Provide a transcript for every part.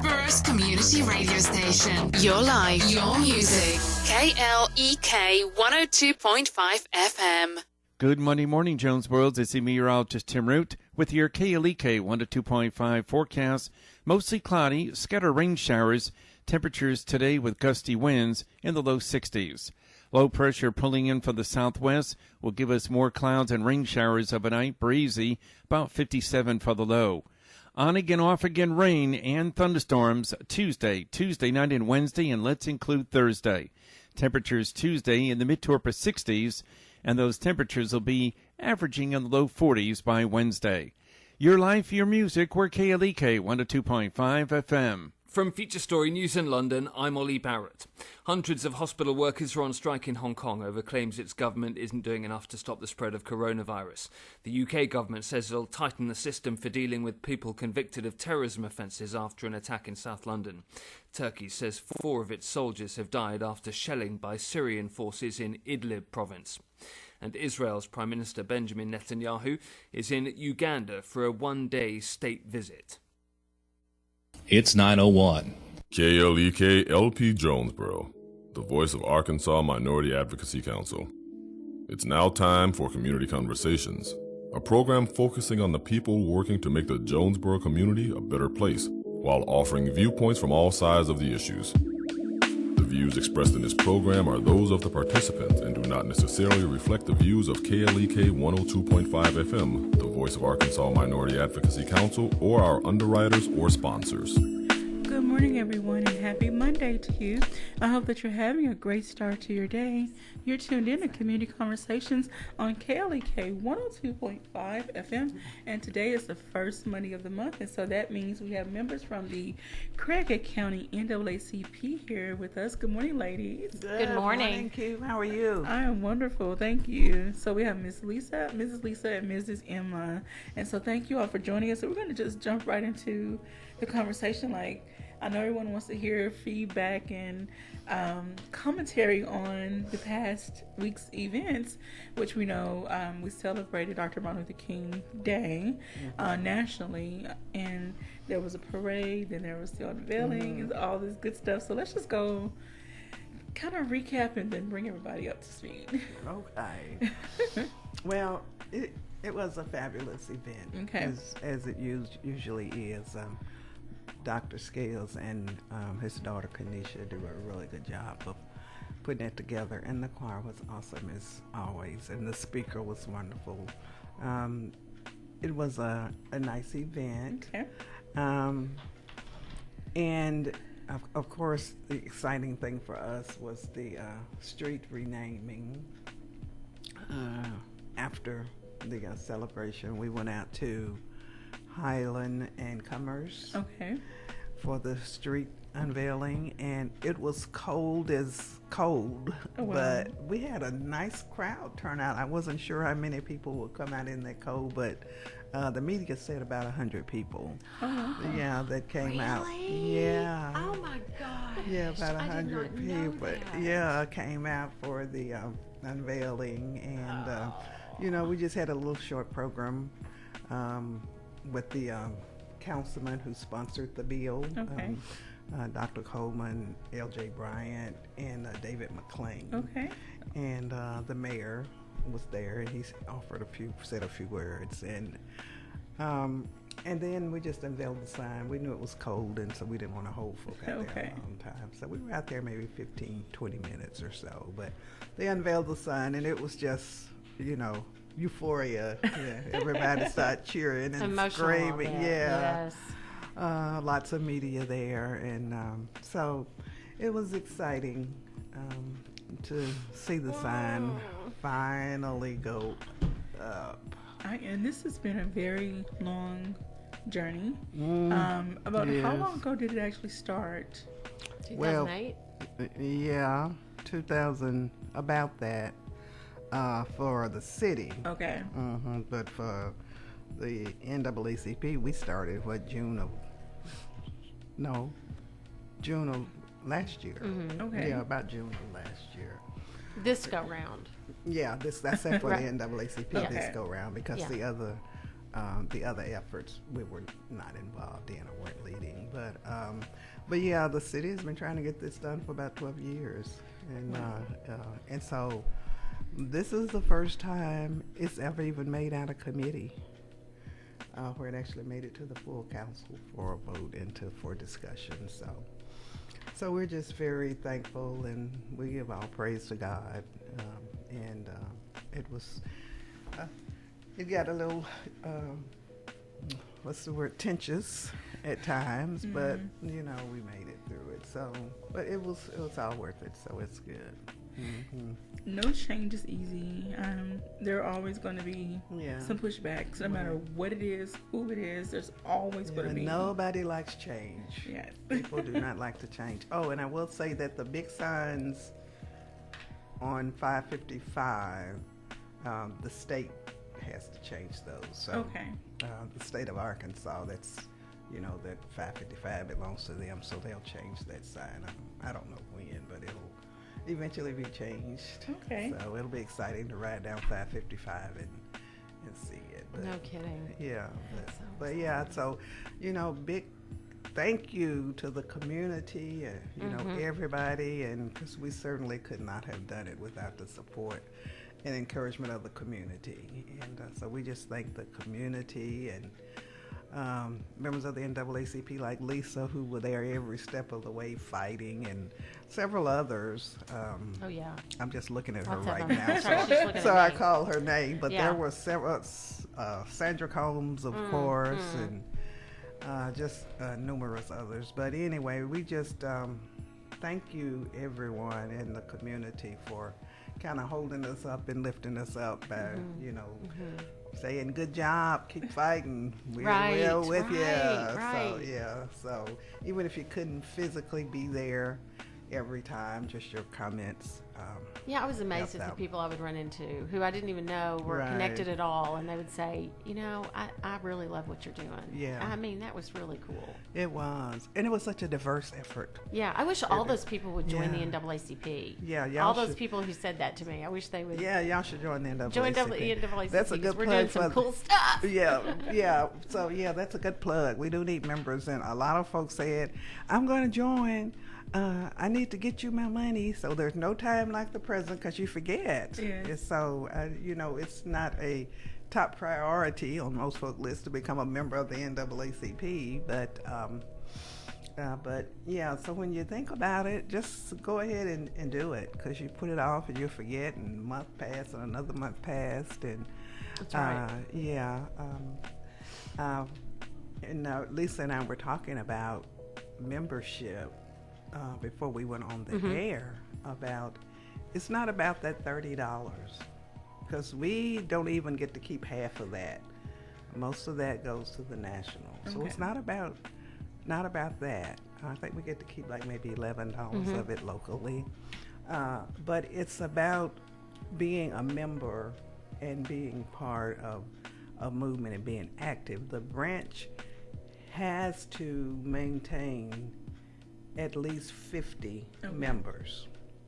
Jonesboro's community radio station. Your life, your music. KLEK 102.5 FM. Good Monday morning, Jonesboro. It's the meteorologist Tim Root with your KLEK 102.5 forecast. Mostly cloudy, scattered rain showers. Temperatures today with gusty winds in the low 60s. Low pressure pulling in from the southwest will give us more clouds and rain showers overnight. Breezy, about 57 for the low. On again, off again rain and thunderstorms Tuesday night and Wednesday, and let's include Thursday. Temperatures Tuesday in the mid to upper 60s, and those temperatures will be averaging in the low 40s by Wednesday. Your life, your music, we're KLEK 102.5 FM. From Feature Story News in London, I'm Ollie Barrett. Hundreds of hospital workers are on strike in Hong Kong over claims its government isn't doing enough to stop the spread of coronavirus. The UK government says it'll tighten the system for dealing with people convicted of terrorism offences after an attack in South London. Turkey says 4 of its soldiers have died after shelling by Syrian forces in Idlib province. And Israel's Prime Minister Benjamin Netanyahu is in Uganda for a one-day state visit. It's 9:01. KLEK LP Jonesboro, the voice of Arkansas Minority Advocacy Council. It's now time for Community Conversations, a program focusing on the people working to make the Jonesboro community a better place, while offering viewpoints from all sides of the issues. The views expressed in this program are those of the participants and do not necessarily reflect the views of KLEK 102.5 FM, the voice of Arkansas Minority Advocacy Council, or our underwriters or sponsors. Good morning, everyone, and happy Monday to you. I hope that you're having a great start to your day. You're tuned in to Community Conversations on KLEK 102.5 FM, and today is the first Monday of the month, and so that means we have members from the Craighhead County NAACP here with us. Good morning, ladies. Good morning, Q. How are you? I am wonderful, thank you. So we have Mrs. Lisa, and Mrs. Emma, and so thank you all for joining us. So we're going to just jump right into the conversation. I know everyone wants to hear feedback and commentary on the past week's events, which we know we celebrated Dr. Martin Luther King Day nationally, and there was a parade, then there was the unveiling, and all this good stuff. So let's just go kind of recap and then bring everybody up to speed. Okay. Well, it was a fabulous event, as it usually is. Dr. Scales and his daughter Kanisha do a really good job of putting it together, and the choir was awesome as always, and the speaker was wonderful. It was a nice event, and of course the exciting thing for us was the street renaming. After the celebration, we went out to Highland and Commerce for the street unveiling, and it was cold as cold, but we had a nice crowd turnout. I wasn't sure how many people would come out in that cold, but the media said about 100 people. That came out. Yeah. Oh my gosh. Yeah, about 100 people. Yeah, came out for the unveiling, and we just had a little short program with the councilman who sponsored the bill, Dr. Coleman, L.J. Bryant, and David McClain. And the mayor was there, and he said a few words, and then we just unveiled the sign. We knew it was cold, and so we didn't want to hold folk out there a long time. So we were out there maybe 15, 20 minutes or so, but they unveiled the sign, and it was just, euphoria. Everybody started cheering and screaming. Lots of media there, and so it was exciting to see the sign finally go up. And this has been a very long journey. About how long ago did it actually start? 2008? Well, 2000, about that. For the city. But for the NAACP, we started June of last year. About June of last year. This go round. That's it for the NAACP this go round, because the other the other efforts we were not involved in or weren't leading. But yeah, the city has been trying to get this done for about 12 years. And so this is the first time it's ever even made out of committee, where it actually made it to the full council for a vote and for discussion. So we're just very thankful, and we give all praise to God. It got a little, tensious at times, but we made it through it. So, but it was all worth it. So it's good. Mm-hmm. No change is easy. There are always going to be some pushbacks, no matter what it is, who it is. There's always going to be. Nobody likes change. Yes. People do not like to change. Oh, and I will say that the big signs on 555, the state has to change those. So, okay. The state of Arkansas, that's that 555 belongs to them, so they'll change that sign. I don't know when, but it'll eventually be changed. Okay. So it'll be exciting to ride down 555 and see it. But, no kidding. Yeah. But yeah, so big thank you to the community and everybody, and because we certainly could not have done it without the support and encouragement of the community. And so we just thank the community and members of the NAACP like Lisa, who were there every step of the way fighting, and several others. Oh yeah. I'm just looking at her Lots right of them. now, so I call her name. But Yeah. there were several, Sandra Combs, of course, and just numerous others. But anyway, we just thank you, everyone in the community, for kind of holding us up and lifting us up by, saying good job, keep fighting, we're with you. Right. So even if you couldn't physically be there every time, just your comments. I was amazed at the people I would run into who I didn't even know were connected at all, and they would say, I really love what you're doing. Yeah. I mean, that was really cool. It was. And it was such a diverse effort. Yeah, I wish all those people would join the NAACP. Yeah, y'all all those should. People who said that to me, I wish they would. Yeah, y'all should join the NAACP. Join NAACP. That's a good we're plug doing some cool stuff. Yeah. So, that's a good plug. We do need members, and a lot of folks said, I'm going to join. I need to get you my money, so there's no time like the present because you forget. Yes. So, it's not a top priority on most folk lists to become a member of the NAACP, but so when you think about it, just go ahead and do it, because you put it off and you forget, and a month passed and another month passed, and that's right. And Lisa and I were talking about membership before we went on the air, about it's not about that $30, because we don't even get to keep half of that. Most of that goes to the national. So it's not about that. I think we get to keep like maybe $11 of it locally. But it's about being a member and being part of a movement and being active. The branch has to maintain at least 50 members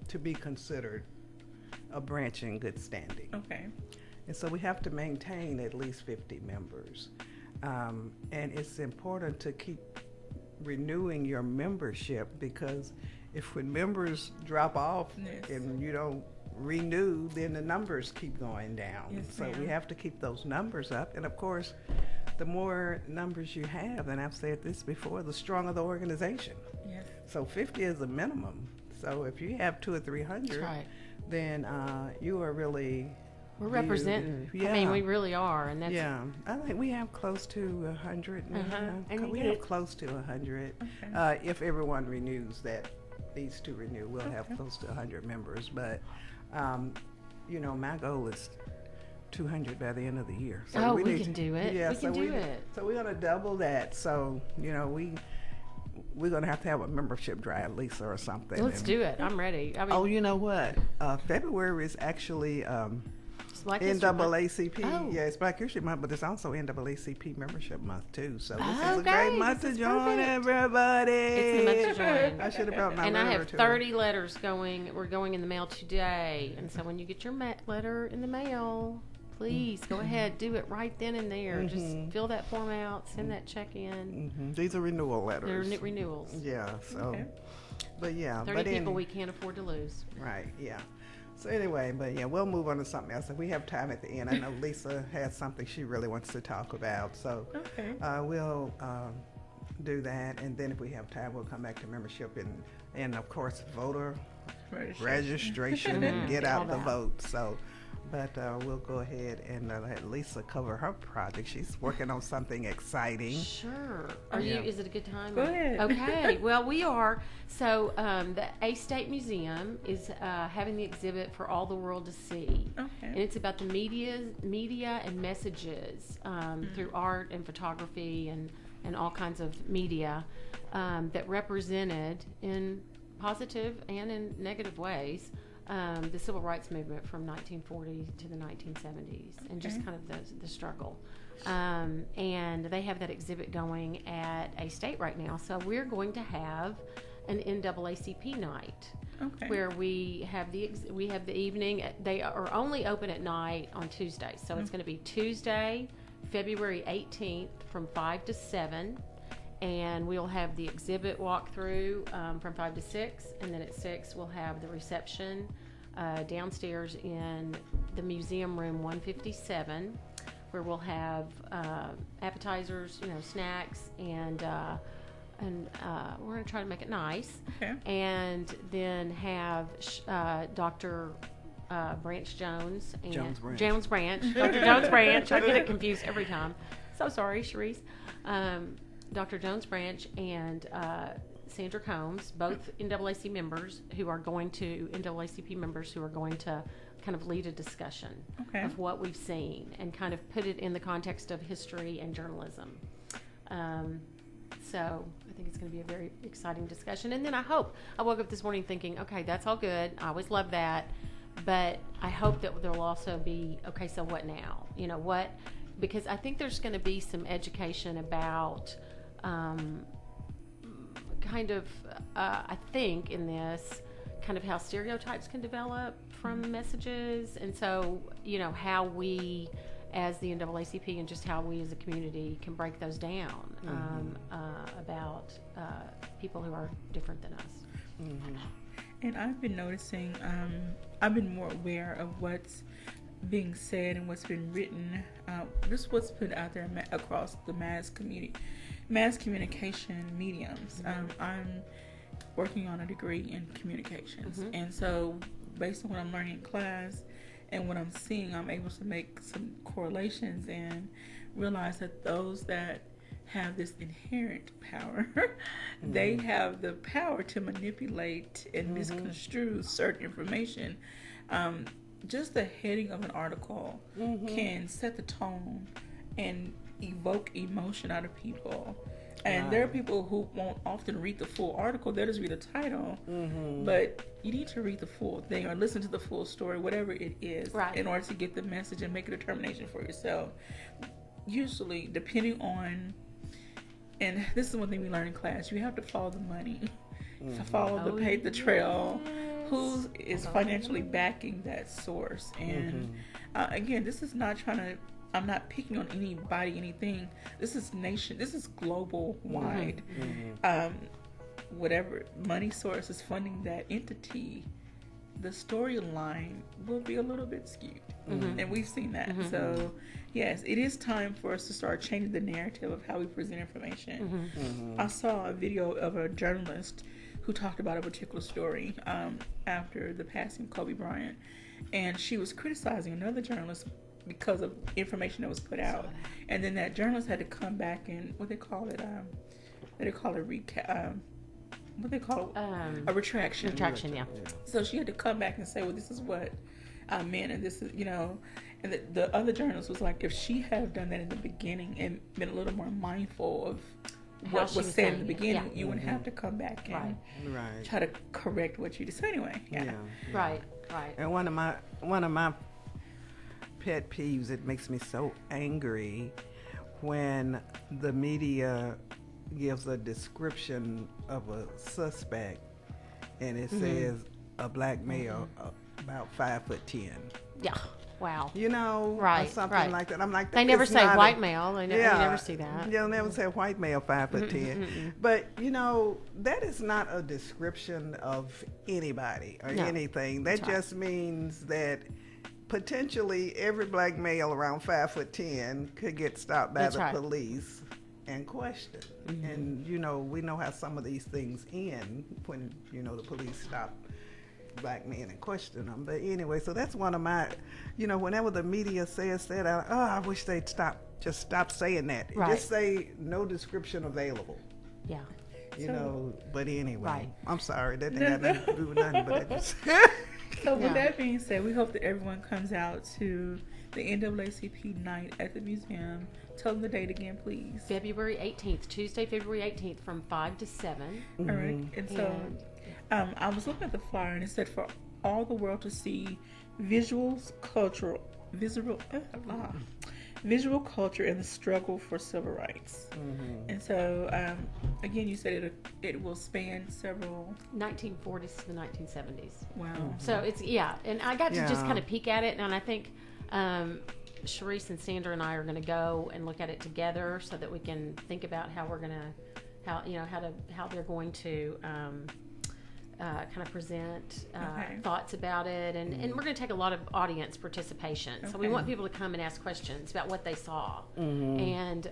to be considered a branch in good standing. Okay. And so we have to maintain at least 50 members. And it's important to keep renewing your membership, because when members drop off and you don't renew, then the numbers keep going down. Yes, so we have to keep those numbers up. And of course, the more numbers you have, and I've said this before, the stronger the organization. Yes. So 50 is a minimum. So if you have 200 or 300, then you are really... We're representing. I mean, we really are, and that's. Yeah, I think we have close to 100. And we have close to 100. Okay. If everyone renews that needs to renew, we'll have close to 100 members. But my goal is 200 by the end of the year. So we can do it. Yeah, we can do it. So we're going to double that. So we're going to have a membership drive, Lisa, or something. Let's do it. I'm ready. I mean, oh, you know what? February is actually. NAACP. It's Black History Month, but it's also NAACP Membership Month too. So this is a great month to join, everybody. It's the month to join. I should have brought my letter. And I have 30 letters going. We're going in the mail today, and so when you get your letter in the mail, please go ahead, do it right then and there. Just fill that form out, send that check in. These are renewal letters. They're renewals. Yeah, so, Okay. but yeah. 30 people we can't afford to lose. Right, yeah. So anyway, but yeah, we'll move on to something else. If we have time at the end, I know Lisa has something she really wants to talk about. So we'll do that. And then if we have time, we'll come back to membership and of course, voter registration and get out the vote. So, but we'll go ahead and let Lisa cover her project. She's working on something exciting. Sure. Is it a good time? Go ahead. Okay. Well, we are. So the A State Museum is having the exhibit for all the world to see. Okay. And it's about the media and messages through art and photography and all kinds of media that represented in positive and in negative ways the civil rights movement from 1940 to the 1970s and just kind of the struggle. And they have that exhibit going at A State right now. So we're going to have an NAACP night where we have the evening. They are only open at night on Tuesdays. So it's going to be Tuesday, February 18th from 5 to 7. And we'll have the exhibit walkthrough from 5 to 6, and then at 6 we'll have the reception downstairs in the museum room 157, where we'll have appetizers, snacks, and we're going to try to make it nice. Okay. And then have Dr. Branch Jones and Jones Branch. Dr. Jones Branch. I get it confused every time. So sorry, Cherise. Dr. Jones Branch and Sandra Combs, both NAACP members who are going to kind of lead a discussion of what we've seen and kind of put it in the context of history and journalism. So I think it's going to be a very exciting discussion. And then I woke up this morning thinking, okay, that's all good. I always love that. But I hope that there will also be, okay, so what now? Because I think there's going to be some education about I think in this kind of how stereotypes can develop from messages, and so how we as the NAACP and just how we as a community can break those down about people who are different than us. And I've been noticing, I've been more aware of what's being said and what's been written, just what's put out there across the mass communication mediums. I'm working on a degree in communications, and so based on what I'm learning in class and what I'm seeing, I'm able to make some correlations and realize that those that have this inherent power, they have the power to manipulate and misconstrue certain information. Just the heading of an article can set the tone and evoke emotion out of people. And there are people who won't often read the full article. They'll just read the title. But you need to read the full thing or listen to the full story, whatever it is, in order to get the message and make a determination for yourself. Usually, depending on, and this is one thing we learn in class, you have to follow the money, to follow the trail. Who is financially backing that source? And again, this is not I'm not picking on anybody, anything. This is global wide. Whatever money source is funding that entity, the storyline will be a little bit skewed. And we've seen that. So yes, it is time for us to start changing the narrative of how we present information. I saw a video of a journalist who talked about a particular story after the passing of Kobe Bryant, and she was criticizing another journalist because of information that was put out, and then that journalist had to come back and a retraction. Retraction, yeah. So she had to come back and say, well, this is what I meant, and this is, and the other journalist was like, if she had done that in the beginning and been a little more mindful of what was said in the beginning, you wouldn't have to come back and try to correct what you just said anyway. Right. And one of my pet peeves, it makes me so angry when the media gives a description of a suspect and it says a black male about 5'10". Yeah. Wow. You know, Right, or something right. like that. I'm like, They that never is say not white male. You never see that. They'll never say white male 5'10". But you know, that is not a description of anybody or anything. That just means that potentially every black male around 5'10" could get stopped by the police and questioned. And you know, we know how some of these things end when, you know, the police stop black men and question them. But anyway, so that's one of my, you know, whenever the media says that, I wish they'd stop saying that. Right. Just say no description available. Yeah. You know, but anyway, Right. I'm sorry, that didn't have nothing to do with nothing, but that just... So with that being said, we hope that everyone comes out to the NAACP night at the museum. Tell them the date again, please. February 18th, Tuesday, February 18th from 5 to 7. All right. And so I was looking at the flyer and it said for all the world to see visual culture and the struggle for civil rights. And so, again, you said it will span several 1940s to the 1970s. Wow. So it's and I got to just kind of peek at it, and I think Sharice and Sandra and I are going to go and look at it together so that we can think about how we're going to how they're going to kind of present thoughts about it, and we're going to take a lot of audience participation. So we want people to come and ask questions about what they saw, and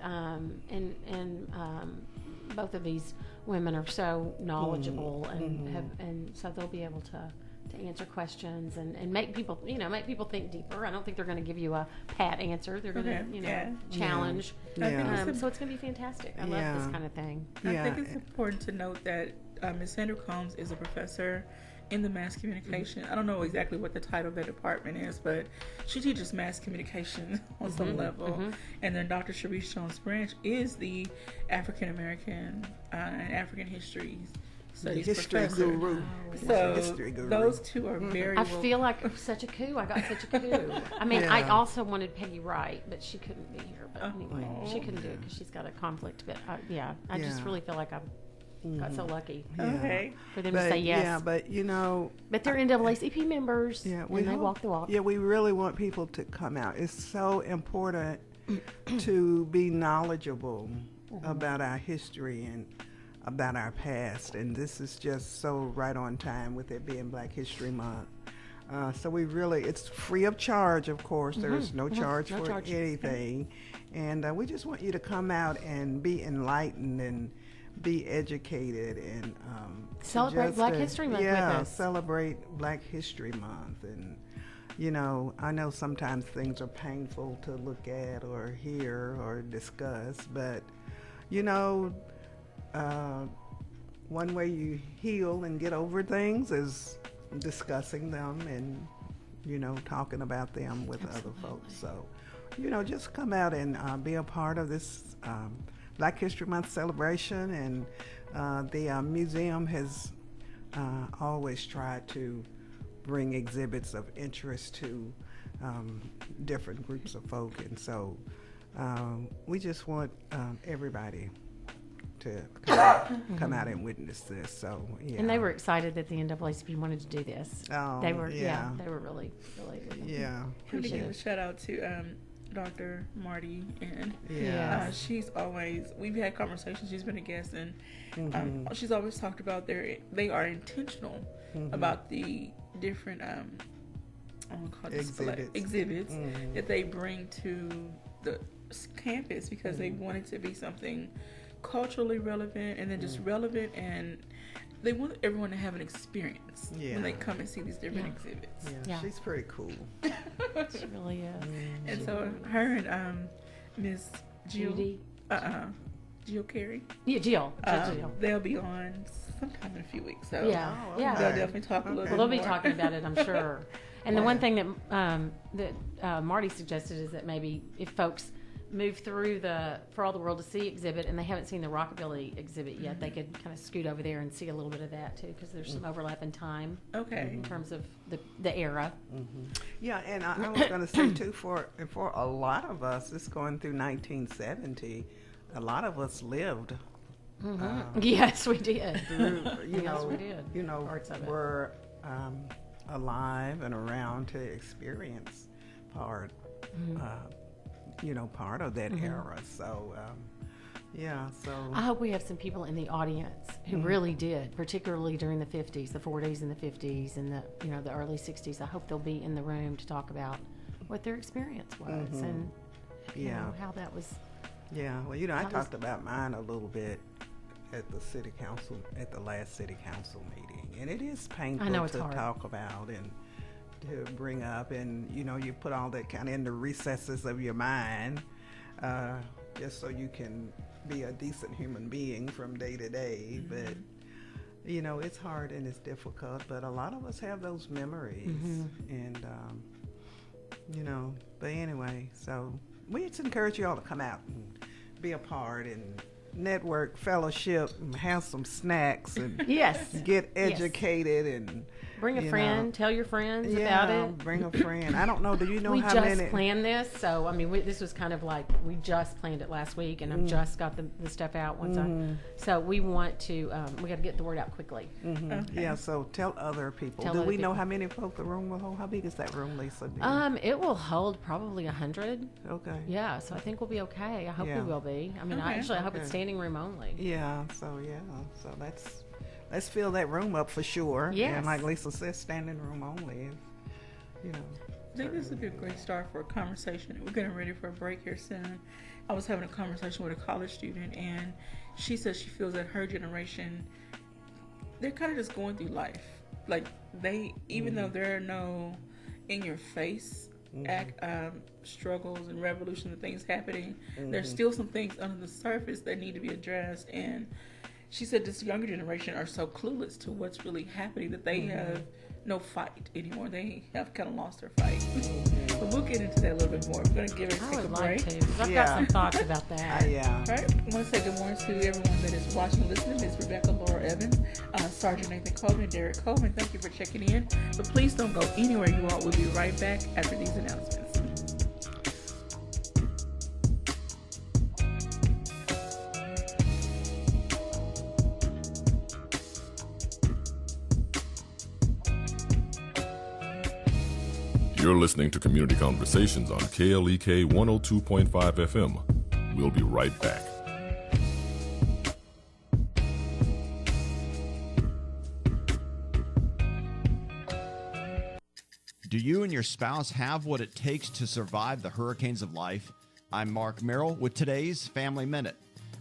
both of these women are so knowledgeable and so they'll be able to answer questions and make people think deeper. I don't think they're going to give you a pat answer. They're going to challenge. So it's going to be fantastic. I love this kind of thing. I think it's important to note that Ms. Sandra Combs is a professor in the mass communication. I don't know exactly what the title of the department is, but she teaches mass communication on some level. And then Dr. Sharice Jones Branch is the African American and African history studies professor. Guru. So history guru. Those two are very. I feel like such a coup. I got such a coup. I mean, I also wanted Peggy Wright, but she couldn't be here. But anyway, she couldn't do it because she's got a conflict. But I just really feel like I got so lucky. For them to say yes. Yeah, but you know. But they're NAACP members. Yeah, and they walk the walk. Yeah, we really want people to come out. It's so important to be knowledgeable about our history and about our past, and this is just so right on time with it being Black History Month. So it's free of charge, of course. There's no charge for anything. And we just want you to come out and be enlightened and be educated and celebrate Black History Month with us. Celebrate Black History Month. And you know, I know sometimes things are painful to look at or hear or discuss, but you know, one way you heal and get over things is discussing them and, you know, talking about them with other folks. So, you know, just come out and be a part of this Black History Month celebration. And the museum has always tried to bring exhibits of interest to different groups of folk. And so we just want everybody to come out and witness this. So and they were excited that the NAACP wanted to do this. They were they were really to give a shout out to Dr. Marty, and she's always, we've had conversations, she's been a guest, and she's always talked about they are intentional about the different exhibits that they bring to the campus, because they want it to be something culturally relevant and then just relevant, and they want everyone to have an experience when they come and see these different exhibits. She's pretty cool. She really is. And so her and Miss Judy Jill Carey, Jill, they'll be on sometime in a few weeks, so they'll definitely talk a little bit they'll more. be talking about it, I'm sure. And the one thing that Marty suggested is that maybe if folks move through the For All the World to See exhibit and they haven't seen the Rockabilly exhibit yet, they could kind of scoot over there and see a little bit of that too, because there's some overlap in time in terms of the era. Yeah, and I was going to say too, for a lot of us, it's going through 1970, a lot of us lived. Yes, we did. We did. You know, we're alive and around to experience part of that era. So, so. I hope we have some people in the audience who really did, particularly during the 50s, the 40s and the 50s and the early 60s. I hope they'll be in the room to talk about what their experience was and how that was. Yeah, well, I talked about mine a little bit at the city council, at the last city council meeting, and it is painful to talk about and to bring up, and you put all that kind of in the recesses of your mind, just so you can be a decent human being from day to day. But it's hard and it's difficult, but a lot of us have those memories, and but anyway, so we just encourage you all to come out and be a part and network, fellowship, and have some snacks and get educated and bring a friend. Tell your friends about it. Bring a friend. I don't know. Do you know how many? We just planned this, so I mean, this was kind of like we just planned it last week, and I've just got the stuff out once so we want to. We got to get the word out quickly. Okay. Yeah. So tell other people. Do we know how many folk the room will hold? How big is that room, Lisa? It will hold probably 100. Okay. Yeah. So I think we'll be okay. I hope we will be. I mean, I hope it's standing room only. Yeah. So let's fill that room up for sure. Yes. And like Lisa says, standing room only. I think this would be a great start for a conversation. We're getting ready for a break here soon. I was having a conversation with a college student, and she says she feels that her generation, they're kind of just going through life. Like even though there are no in-your-face struggles and revolutions and things happening, there's still some things under the surface that need to be addressed. And she said this younger generation are so clueless to what's really happening that they have no fight anymore. They have kind of lost their fight. But we'll get into that a little bit more. We're going to take a break. I would like to, because I've got some thoughts about that. All right. I want to say good morning to everyone that is watching and listening. Ms. Rebecca, Laura Evans, Sergeant Nathan Coleman, and Derek Coleman. Thank you for checking in. But please don't go anywhere you are. We'll be right back after these announcements. You're listening to Community Conversations on KLEK 102.5 FM. We'll be right back. Do you and your spouse have what it takes to survive the hurricanes of life? I'm Mark Merrill with today's Family Minute.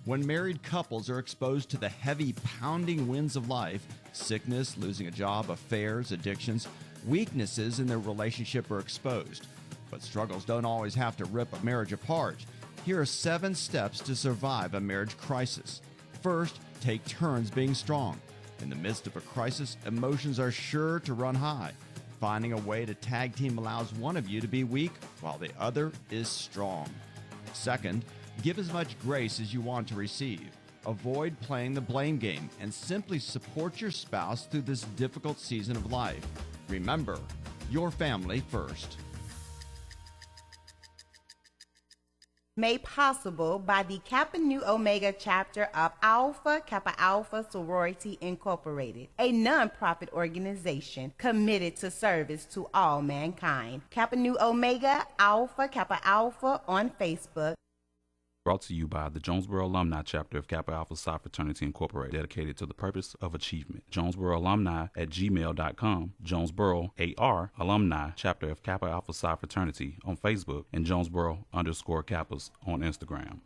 When married couples are exposed to the heavy, pounding winds of life, sickness, losing a job, affairs, addictions, weaknesses in their relationship are exposed. But struggles don't always have to rip a marriage apart. Here are 7 steps to survive a marriage crisis. First, take turns being strong. In the midst of a crisis, emotions are sure to run high. Finding a way to tag team allows one of you to be weak while the other is strong. Second, give as much grace as you want to receive. Avoid playing the blame game and simply support your spouse through this difficult season of life. Remember, your family first. Made possible by the Kappa Nu Omega chapter of Alpha Kappa Alpha Sorority Incorporated, a nonprofit organization committed to service to all mankind. Kappa Nu Omega Alpha Kappa Alpha on Facebook. Brought to you by the Jonesboro Alumni Chapter of Kappa Alpha Psi Fraternity Incorporated, dedicated to the purpose of achievement. Jonesboro Alumni at gmail.com, Jonesboro AR Alumni Chapter of Kappa Alpha Psi Fraternity on Facebook, and Jonesboro_Kappas on Instagram.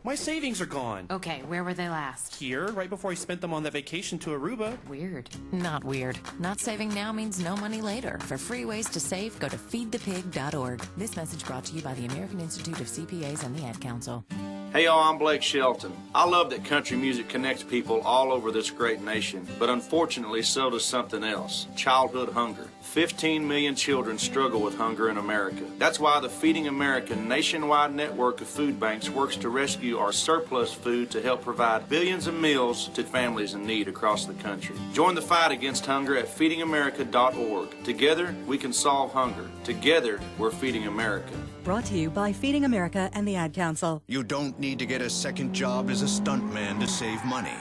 My savings are gone. Okay, where were they last? Here, right before I spent them on that vacation to Aruba. Weird. Not weird. Not saving now means no money later. For free ways to save, go to feedthepig.org. This message brought to you by the American Institute of CPAs and the Ad Council. Hey y'all, I'm Blake Shelton. I love that country music connects people all over this great nation, but unfortunately so does something else, childhood hunger. 15 million children struggle with hunger in America. That's why the Feeding America nationwide network of food banks works to rescue our surplus food to help provide billions of meals to families in need across the country. Join the fight against hunger at feedingamerica.org. Together, we can solve hunger. Together, we're Feeding America. Brought to you by Feeding America and the Ad Council. You don't need to get a second job as a stuntman to save money.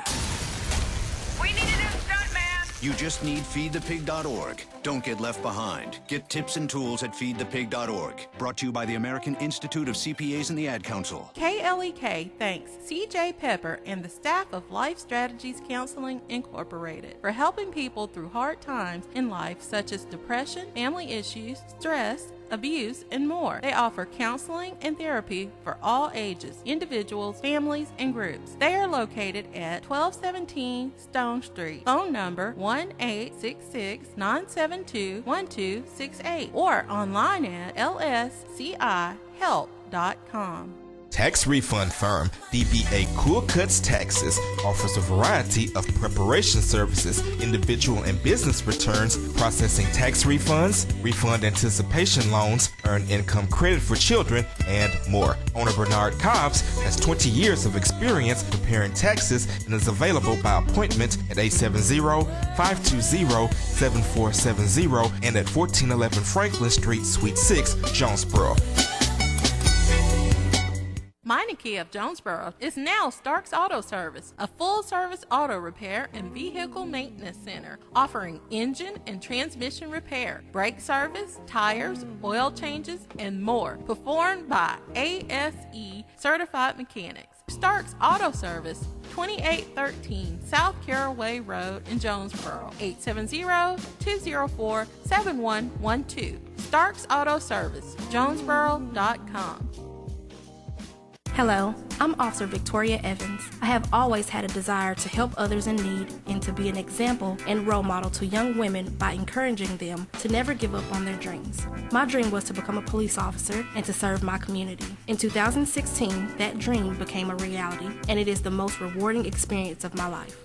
We need a new stuntman! You just need feedthepig.org. Don't get left behind. Get tips and tools at feedthepig.org. Brought to you by the American Institute of CPAs and the Ad Council. KLEK thanks CJ Pepper and the staff of Life Strategies Counseling Incorporated for helping people through hard times in life such as depression, family issues, stress, abuse, and more. They offer counseling and therapy for all ages, individuals, families, and groups. They are located at 1217 Stone Street. Phone number 1-866-972-1268 or online at lscihelp.com. Tax refund firm DBA Cool Cuts Taxes offers a variety of preparation services, individual and business returns, processing tax refunds, refund anticipation loans, earned income credit for children, and more. Owner Bernard Cobbs has 20 years of experience preparing taxes and is available by appointment at 870-520-7470 and at 1411 Franklin Street, Suite 6, Jonesboro. Meineke of Jonesboro is now Starks Auto Service, a full-service auto repair and vehicle maintenance center offering engine and transmission repair, brake service, tires, oil changes, and more, performed by ASE certified mechanics. Starks Auto Service, 2813 South Caraway Road in Jonesboro, 870-204-7112. Starks Auto Service, Jonesboro.com. Hello, I'm Officer Victoria Evans. I have always had a desire to help others in need and to be an example and role model to young women by encouraging them to never give up on their dreams. My dream was to become a police officer and to serve my community. In 2016, that dream became a reality, and it is the most rewarding experience of my life.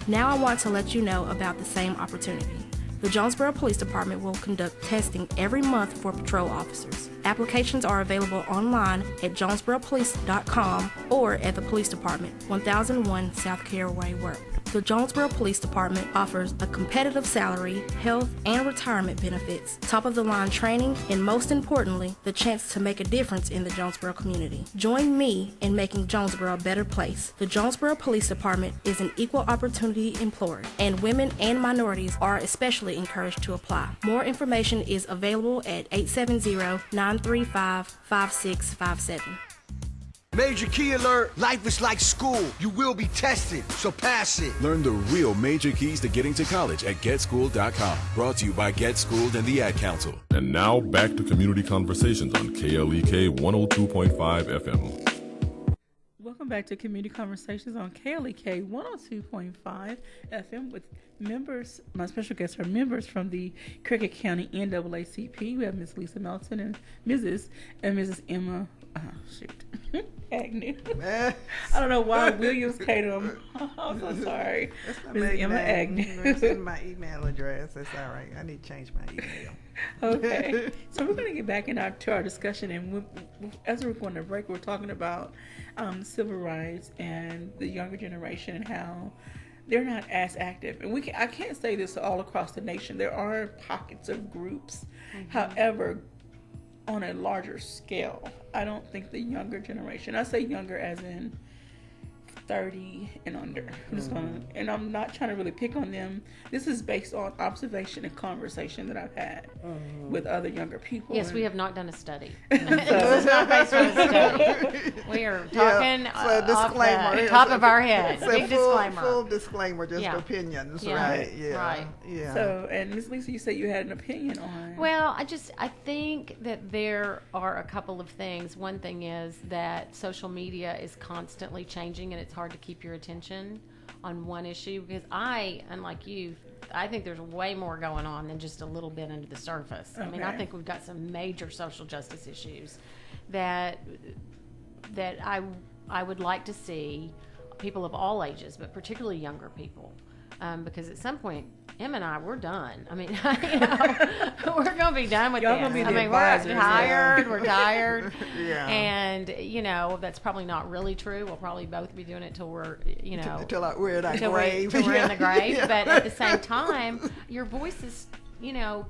Now I want to let you know about the same opportunity. The Jonesboro Police Department will conduct testing every month for patrol officers. Applications are available online at jonesboropolice.com or at the Police Department, 1001 South Caraway Road. The Jonesboro Police Department offers a competitive salary, health, and retirement benefits, top-of-the-line training, and most importantly, the chance to make a difference in the Jonesboro community. Join me in making Jonesboro a better place. The Jonesboro Police Department is an equal opportunity employer, and women and minorities are especially encouraged to apply. More information is available at 870-935-5657. Major key alert, life is like school. You will be tested, so pass it. Learn the real major keys to getting to college at GetSchooled.com. Brought to you by Get Schooled and the Ad Council. And now back to Community Conversations on KLEK 102.5 FM. Welcome back to Community Conversations on KLEK 102.5 FM with members. My special guests are members from the Craighhead County NAACP. We have Ms. Lisa Melton and Mrs. Emma Agnew. I don't know why Williams came. I'm so sorry. Ms. Emma Agnew. That's in my email address. That's all right. I need to change my email. Okay. So we're going to get back to our discussion, and as we're going to break, we're talking about civil rights and the younger generation and how they're not as active. And I can't say this all across the nation. There are pockets of groups. Mm-hmm. However, on a larger scale, I don't think the younger generation, I say younger as in 30 and under. And I'm not trying to really pick on them. This is based on observation and conversation that I've had with other younger people. Yes, we have not done a study. This is not based on a study. We are talking off the top of our head. Big disclaimer. Full disclaimer, just opinions, right? Yeah. Right. Yeah. So, and Ms. Lisa, you said you had an opinion on. Well, I think that there are a couple of things. One thing is that social media is constantly changing, and it's hard to keep your attention on one issue, because unlike you, I think there's way more going on than just a little bit under the surface. Okay. I mean, I think we've got some major social justice issues that I would like to see people of all ages, but particularly younger people, because at some point, Em and I, we're done. I mean, we're going to be done with this. I mean, we're tired. We're tired. Yeah. And, that's probably not really true. We'll probably both be doing it till we're, Until we're in our grave. Till we're in the grave. Yeah. But at the same time, your voices,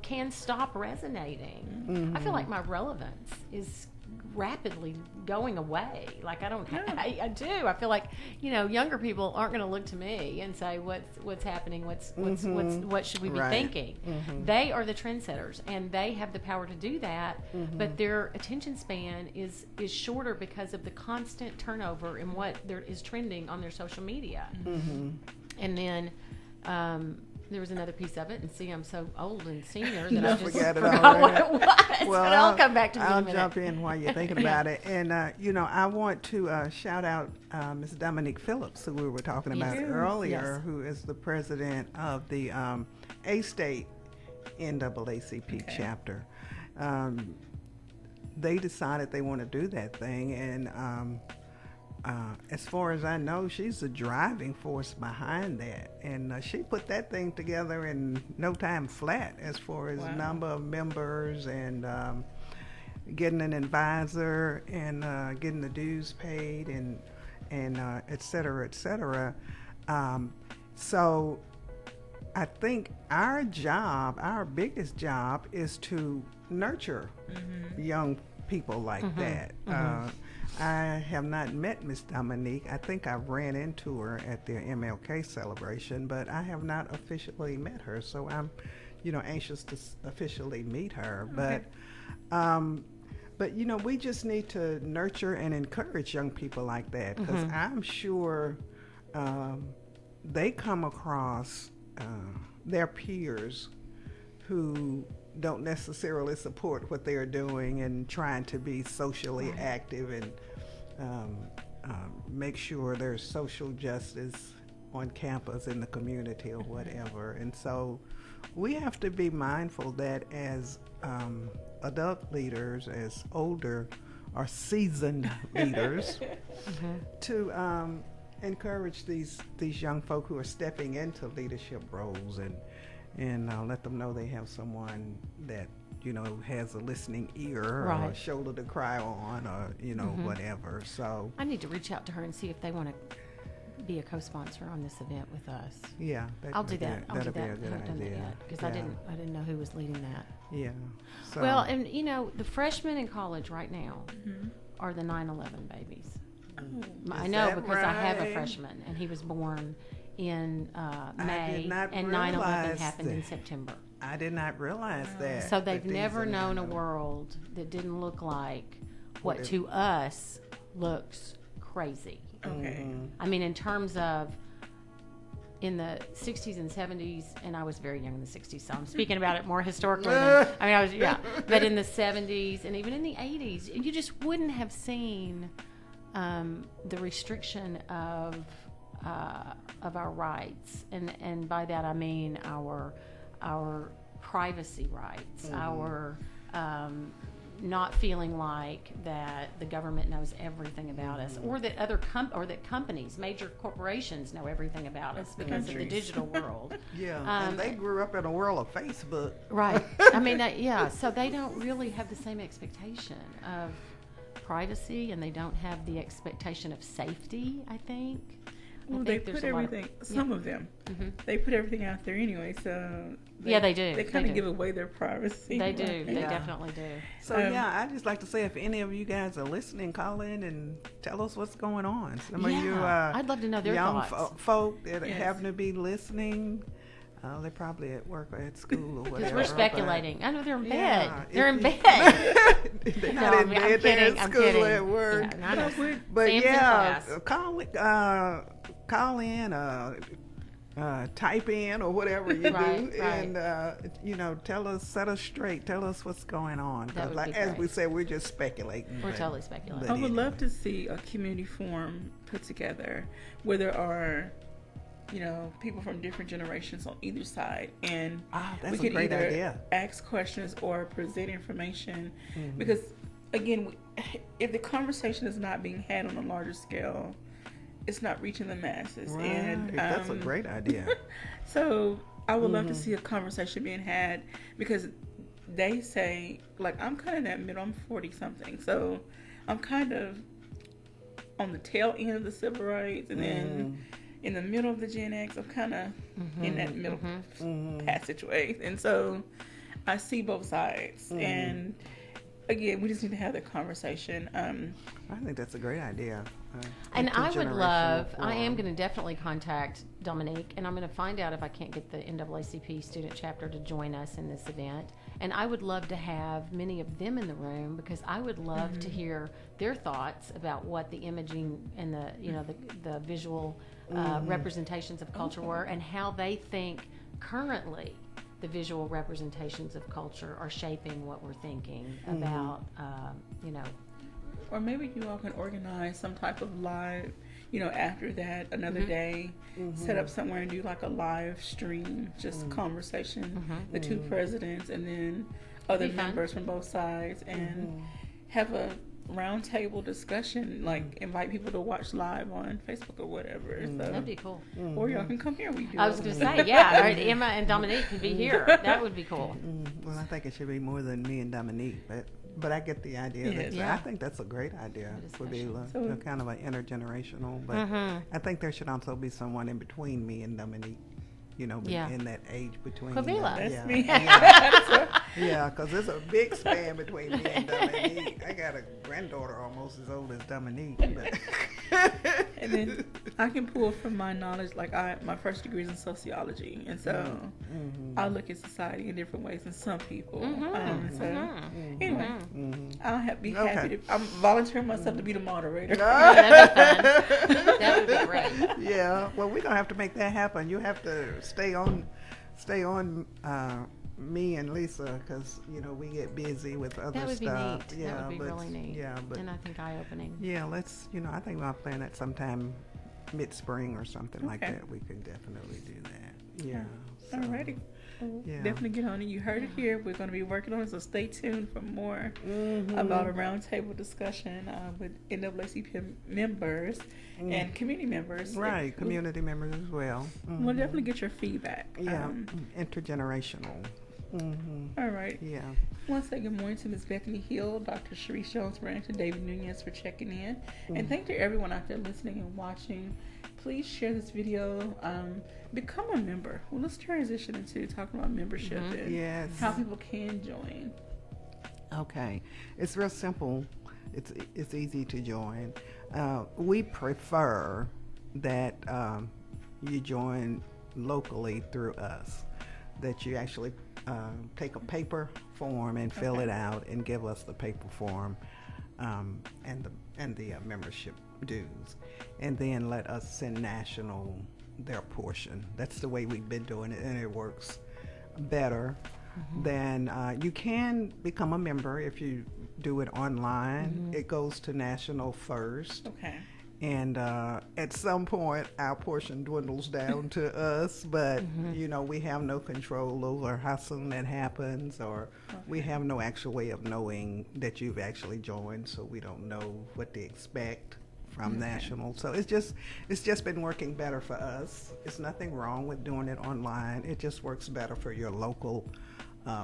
can stop resonating. Mm-hmm. I feel like my relevance is rapidly going away. Like, I don't, I do. I feel like, younger people aren't going to look to me and say, what's happening? What should we be thinking? Mm-hmm. They are the trendsetters, and they have the power to do that, but their attention span is shorter because of the constant turnover in what there is trending on their social media. Mm-hmm. And then, there was another piece of it, and see, I'm so old and senior that I just forgot what it was. Well, but I'll come back to me in a minute. I'll jump in while you're thinking about it. And, I want to shout out Ms. Dominique Phillips, who we were talking about earlier, who is the president of the A-State NAACP chapter. They decided they want to do that thing, and as far as I know, she's the driving force behind that, and she put that thing together in no time flat as far as number of members and getting an advisor and getting the dues paid and et cetera, et cetera. So I think our biggest job is to nurture young people like that. I have not met Miss Dominique. I think I ran into her at their MLK celebration, but I have not officially met her. So I'm, anxious to officially meet her. Okay. But we just need to nurture and encourage young people like that, because I'm sure they come across their peers who don't necessarily support what they're doing and trying to be socially active and make sure there's social justice on campus in the community or whatever. And so we have to be mindful that as adult leaders, as older or seasoned leaders, to encourage these young folk who are stepping into leadership roles and let them know they have someone that has a listening ear or a shoulder to cry on, or whatever. So I need to reach out to her and see if they want to be a co-sponsor on this event with us. Yeah, I'll do that. That'd be a good idea. Because I didn't know who was leading that. Yeah. So. Well, and the freshmen in college right now are the 9/11 babies. I know because I have a freshman, and he was born in May, and 9/11 happened in September. I did not realize that. So they've never known a world that didn't look like what to us looks crazy. Okay. I mean, in terms of in the 60s and 70s, and I was very young in the 60s, so I'm speaking about it more historically. But in the 70s and even in the 80s, you just wouldn't have seen the restriction of our rights, and by that I mean our privacy rights, our not feeling like that the government knows everything about us, or that that companies, major corporations, know everything about us because of the digital world. And they grew up in a world of Facebook. Right. I mean, so they don't really have the same expectation of privacy, and they don't have the expectation of safety, I think. Well, they put everything, some of them, they put everything out there anyway, so they do. They kind of give away their privacy. They do. They definitely do. So, I'd just like to say, if any of you guys are listening, call in and tell us what's going on. Some of you I'd love to know their young thoughts. folk that happen to be listening. They're probably at work or at school or whatever. Because we're speculating. I know they're in bed. They're in bed. They're not in bed. They're at school or at work. But call in, type in, or whatever you do, and tell us, set us straight. Tell us what's going on. Because, as we said, we're just speculating. We're totally speculating. I would love to see a community forum put together where there are people from different generations on either side, and we could either ask questions or present information. Because, again, if the conversation is not being had on a larger scale, it's not reaching the masses. Right. And that's a great idea. So I would love to see a conversation being had, because they say, like, I'm kind of in that middle. I'm 40-something, so I'm kind of on the tail end of the civil rights, and then in the middle of the Gen X. I'm kind of in that middle passageway, and so I see both sides. And again, we just need to have that conversation. I think that's a great idea. And I would love, I am going to definitely contact Dominique, and I'm going to find out if I can't get the NAACP student chapter to join us in this event. And I would love to have many of them in the room, because I would love to hear their thoughts about what the imaging and the, you know, the visual representations of culture were, and how they think currently the visual representations of culture are shaping what we're thinking about, you know. Or maybe you all can organize some type of live, you know, after that, another day, set up somewhere and do like a live stream, just conversation, the two presidents and then other members from both sides, and have a roundtable discussion, like invite people to watch live on Facebook or whatever. So, that'd be cool. Or y'all can come here. We do. I was going to say, yeah, right, Emma and Dominique could be here. That would be cool. Well, I think it should be more than me and Dominique, but I get the idea. I think that's a great idea. Would be kind of an intergenerational, but I think there should also be someone in between me and Dominique. You know, in that age between. Camila. That's me. Yeah, because there's a big span between me and Dominique. I got a granddaughter almost as old as Dominique. But and then I can pull from my knowledge, like my first degree is in sociology, and so I look at society in different ways than some people. Anyway, I'll be happy to. I'm volunteering myself to be the moderator. That'd be fun. That would be great. Yeah, well, we're gonna have to make that happen. You have to stay on me and Lisa, because you know we get busy with other stuff. That would be neat. Yeah, that would be really neat. Yeah, but and I think eye-opening. Yeah, let's. You know, I think I'll plan that sometime mid-spring or something like that. We can definitely do that. Yeah. So, alrighty. Definitely get on it. You heard it here. We're going to be working on it, so stay tuned for more about a roundtable discussion with NAACP members and community members. Right, community members as well. We'll definitely get your feedback. Yeah, intergenerational. All right. Yeah. I want to say good morning to Ms. Bethany Hill, Dr. Sharice Jones-Branch, and David Nunez for checking in. And thank you to everyone out there listening and watching. Please share this video. Become a member. Well, let's transition into talking about membership and how people can join. Okay. It's real simple. It's easy to join. We prefer that you join locally through us, that you actually take a paper form and fill it out and give us the paper form and the membership dues, and then let us send national their portion. That's the way we've been doing it, and it works better than you can become a member if you do it online. It goes to national first. Okay. And at some point, our portion dwindles down to us, but you know, we have no control over how soon that happens, or we have no actual way of knowing that you've actually joined, so we don't know what to expect from national. So it's just been working better for us. It's nothing wrong with doing it online. It just works better for your local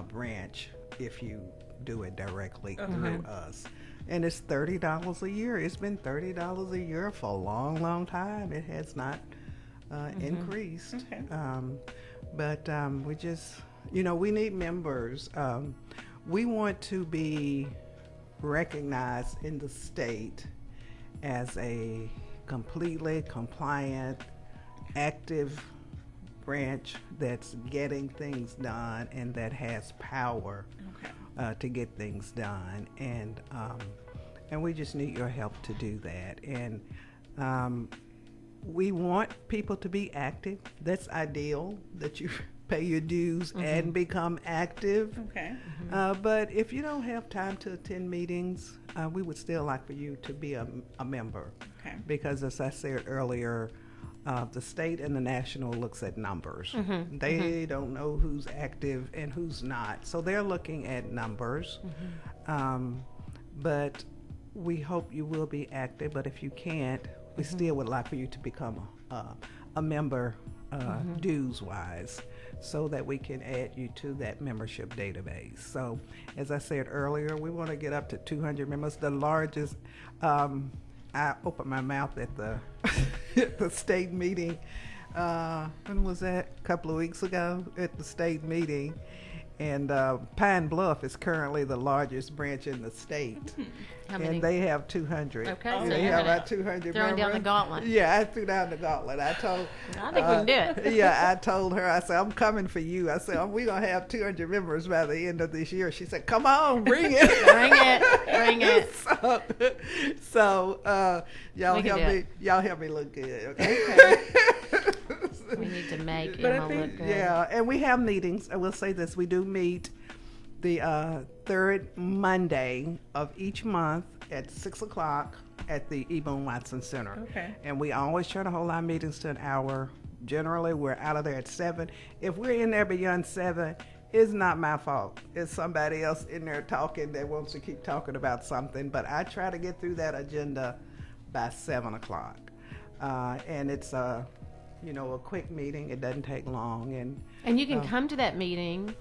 branch if you do it directly through us. And it's $30 a year. It's been $30 a year for a long, long time. It has not increased. Okay. But we just, you know, we need members. We want to be recognized in the state as a completely compliant, active branch that's getting things done and that has power to get things done. And we just need your help to do that. And we want people to be active. That's ideal, that you pay your dues and become active. Okay. But if you don't have time to attend meetings, we would still like for you to be a member. Okay. Because as I said earlier, the state and the national looks at numbers. They don't know who's active and who's not. So they're looking at numbers. But we hope you will be active. But if you can't, we still would like for you to become a member dues-wise, so that we can add you to that membership database. So as I said earlier, we want to get up to 200 members. The largest, I opened my mouth at the the state meeting. When was that? A couple of weeks ago at the state meeting. And Pine Bluff is currently the largest branch in the state. How many? And they have 200. Okay, And so they you're have gonna about 200 throwing down the members. gauntlet. Yeah, I threw down the gauntlet. I think we can do it. Yeah, I told her, I said, I'm coming for you. I said, we're going to have 200 members by the end of this year. She said, come on, bring it. Bring it. So y'all help me look good, okay? We need to make But Emma look good. Yeah, and we have meetings. I will say this: we do meet the third Monday of each month at 6:00 at the E. Boone Watson Center. Okay. And we always try to hold our meetings to an hour. Generally, we're out of there at 7. If we're in there beyond 7, it's not my fault. It's somebody else in there talking that wants to keep talking about something. But I try to get through that agenda by 7:00, and it's a quick meeting. It doesn't take long, and you can come to that meeting,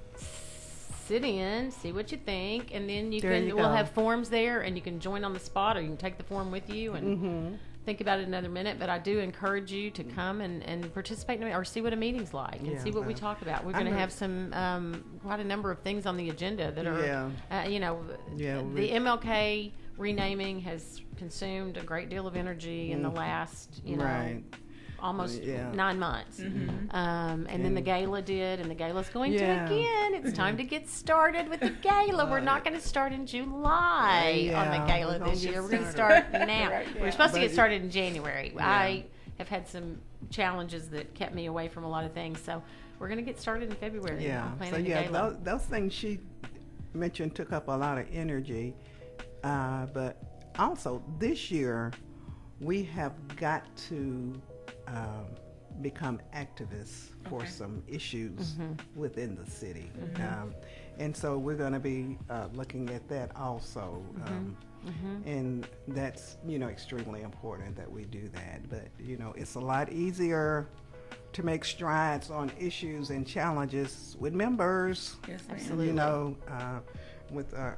sit in, see what you think, and then we'll have forms there, and you can join on the spot, or you can take the form with you and think about it another minute. But I do encourage you to come and participate or see what a meeting's like and see what we talk about. We're going to have some quite a number of things on the agenda that are the MLK renaming has consumed a great deal of energy in the last almost 9 months. And then the gala did, and the gala's going to again. It's time to get started with the gala. We're not going to start in July on the gala this year. We're going to start now. We're supposed to get started in January. I have had some challenges that kept me away from a lot of things, so we're going to get started in February. Yeah. So those things she mentioned took up a lot of energy, but also this year we have got to become activists for some issues within the city. And so we're going to be looking at that also. And that's, extremely important that we do that. But, it's a lot easier to make strides on issues and challenges with members. Yes, absolutely. With a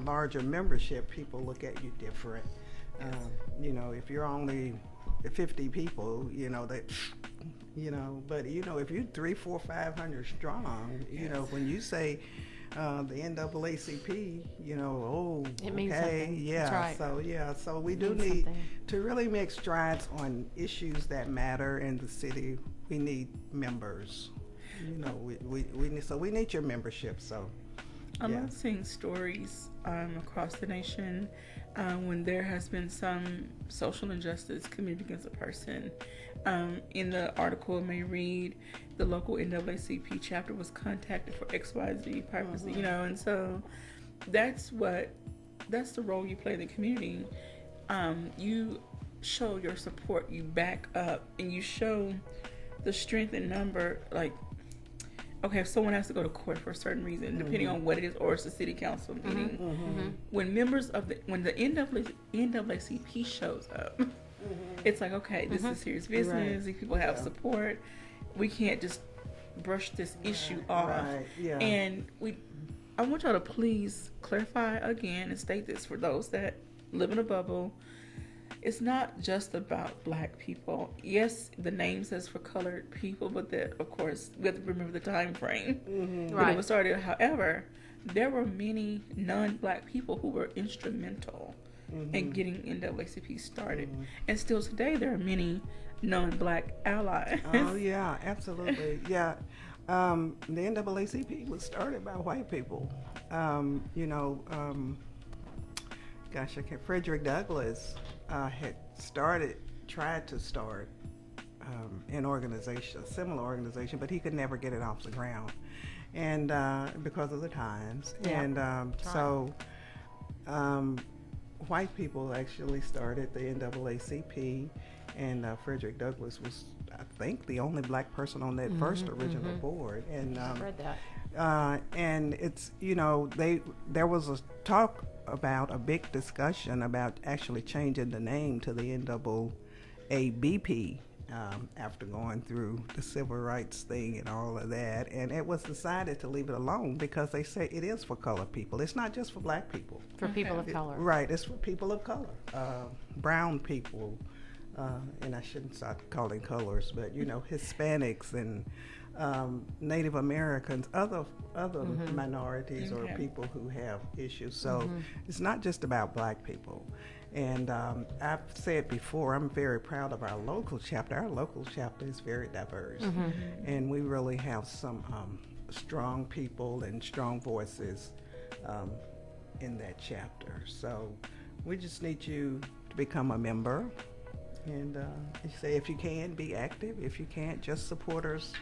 larger membership, people look at you different. If you're only 50 people, but if you're 300, 400, 500 strong, when you say the NAACP, it means something. Yeah, that's right. So we do need to really make strides on issues that matter in the city. We need members. We need your membership. So I love seeing stories across the nation when there has been some social injustice committed against a person. In the article, it may read, the local NAACP chapter was contacted for XYZ purpose, and so that's the role you play in the community. You show your support, you back up, and you show the strength in number. Like, okay, if someone has to go to court for a certain reason, depending on what it is, or it's a city council meeting, when members of the NAACP shows up, it's like, okay, this is serious business. These people have support. We can't just brush this issue off. And I want y'all to please clarify again and state this for those that live in a bubble. It's not just about black people. Yes, the name says for colored people, but that, of course, we have to remember the time frame that it was started. However, there were many non-black people who were instrumental in getting NAACP started. And still today, there are many non-black allies. Oh, yeah, absolutely. Yeah. The NAACP was started by white people. Frederick Douglass had tried to start an organization, a similar organization, but he could never get it off the ground, and because of the times. So white people actually started the NAACP, and Frederick Douglass was, I think, the only black person on that first original board. And I read that. And it's, there was a talk about a big discussion about actually changing the name to the NAACP after going through the civil rights thing and all of that, and it was decided to leave it alone because they say it is for colored people. It's not just for black people. For people of color. Right, it's for people of color, brown people, and I shouldn't start calling colors, but Hispanics and Native Americans, other minorities or people who have issues. So it's not just about Black people. And I've said before, I'm very proud of our local chapter. Our local chapter is very diverse, and we really have some strong people and strong voices in that chapter. So we just need you to become a member, and say if you can, be active. If you can't, just support us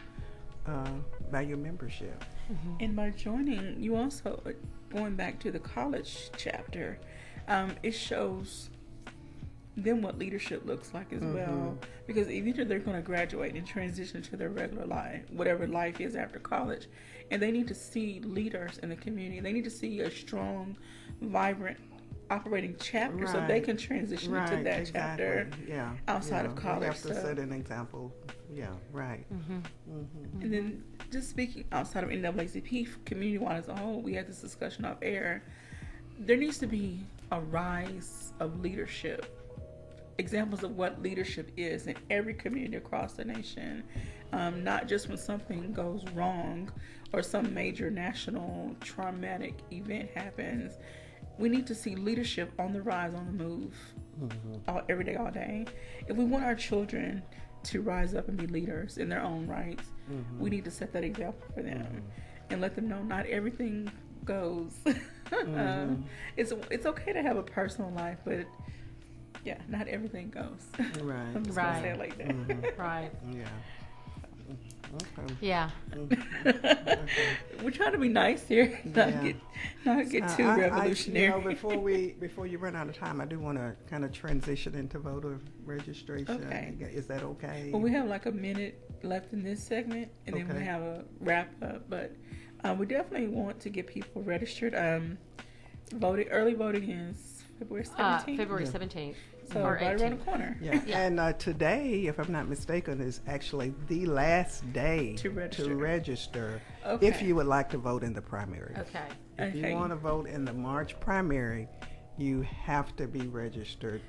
by your membership. And by joining, you also, going back to the college chapter, it shows them what leadership looks like as well. Because either they're going to graduate and transition to their regular life, whatever life is after college, and they need to see leaders in the community. They need to see a strong, vibrant, operating chapter so they can transition into that chapter outside of college. You have to set an example. Yeah, right. And then just speaking outside of NAACP, community-wide as a whole, we had this discussion off air. There needs to be a rise of leadership, examples of what leadership is in every community across the nation, not just when something goes wrong or some major national traumatic event happens. We need to see leadership on the rise, on the move, every day, all day. If we want our children to rise up and be leaders in their own rights, we need to set that example for them and let them know not everything goes. It's okay to have a personal life, but not everything goes. Right. I'm just gonna say it like that. Right. Yeah. Okay. Yeah. We're trying to be nice here, not get too revolutionary. Before you run out of time, I do want to kind of transition into voter registration. Okay. Is that okay? Well, we have like a minute left in this segment, and then we have a wrap up. But we definitely want to get people registered. Early voting is February 17th. February 17th. So right around the corner. Yeah. And today, if I'm not mistaken, is actually the last day to register if you would like to vote in the primary. Okay. If you want to vote in the March primary, you have to be registered.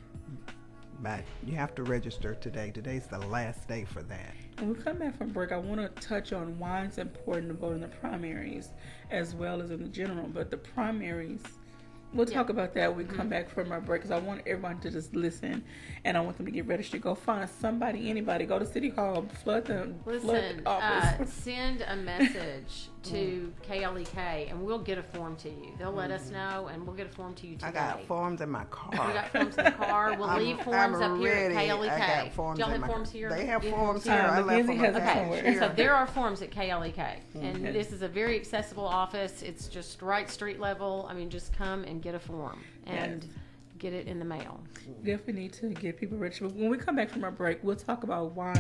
You have to register today. Today's the last day for that. When we come back from break, I want to touch on why it's important to vote in the primaries as well as in the general. But the primaries, we'll talk about that when we come back from our break, because I want everyone to just listen, and I want them to get registered. Go find somebody, anybody. Go to City Hall, flood the office. Send a message to KLEK, and we'll get a form to you. They'll let us know, and we'll get a form to you today. I got forms in my car. We got forms in the car. We'll leave forms up here at KLEK. I got forms. Do y'all have forms here? They have forms here. I left them okay. So there are forms at KLEK, and this is a very accessible office. It's just right street level. I mean, just come and get a form and get it in the mail. Definitely need to get people registered. But when we come back from our break, we'll talk about why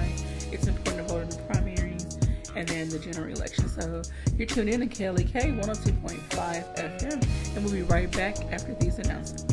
it's important to vote in the primaries and then the general election. So you're tuned in to KLEK 102.5 FM, and we'll be right back after these announcements.